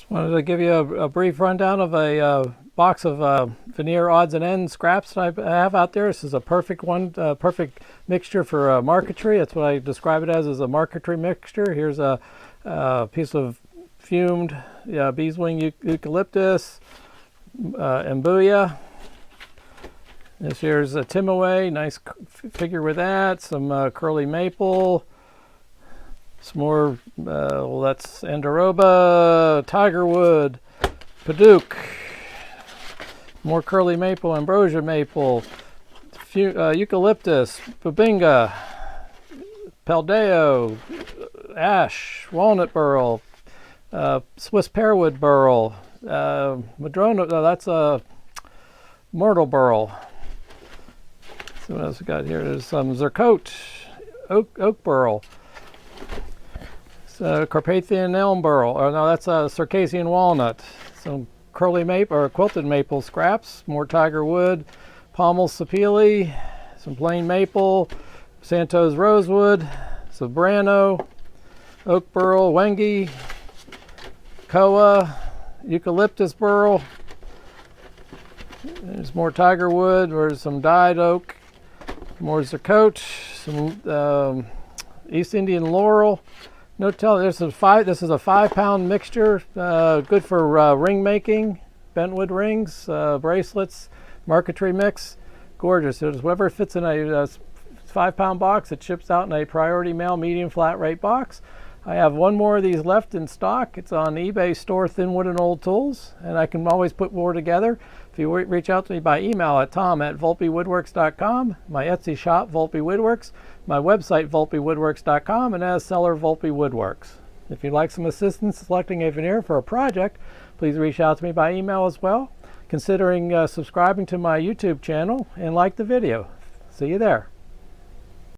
Just wanted to give you a brief rundown of a box of veneer odds and ends scraps that I have out there. This is a perfect one, perfect mixture for marquetry. That's what I describe it as a marquetry mixture. Here's a piece of fumed beeswing eucalyptus, embuya. This here's a timaway, nice figure with that. Some curly maple. Some more, well, that's Andoroba, tigerwood, Paduke, more curly maple, ambrosia maple, eucalyptus, bubinga, paldeo, ash, walnut burl, Swiss pearwood burl, madrona, that's a myrtle burl. So what else we got here? There's some zercote, oak burl. Carpathian elm burl, or no, that's a Circassian walnut. Some curly maple or quilted maple scraps, more tiger wood, pommel sapele, some plain maple, Santos rosewood, sobrano, oak burl, wengi, koa, eucalyptus burl. There's more tiger wood, or some dyed oak, more zercote, some East Indian laurel. No tell. This is a 5-pound mixture, good for ring making, bentwood rings, bracelets, marquetry mix. Gorgeous. There's whatever fits in a 5-pound box. It ships out in a priority mail medium flat rate box. I have one more of these left in stock. It's on eBay store ThinWoodandOldTools, and I can always put more together. If you reach out to me by email at tom@VolpeWoodworks.com, my Etsy shop, Volpe Woodworks, my website, VolpeWoodworks.com, and as seller, Volpe Woodworks. If you'd like some assistance selecting a veneer for a project, please reach out to me by email as well. Considering subscribing to my YouTube channel and like the video. See you there.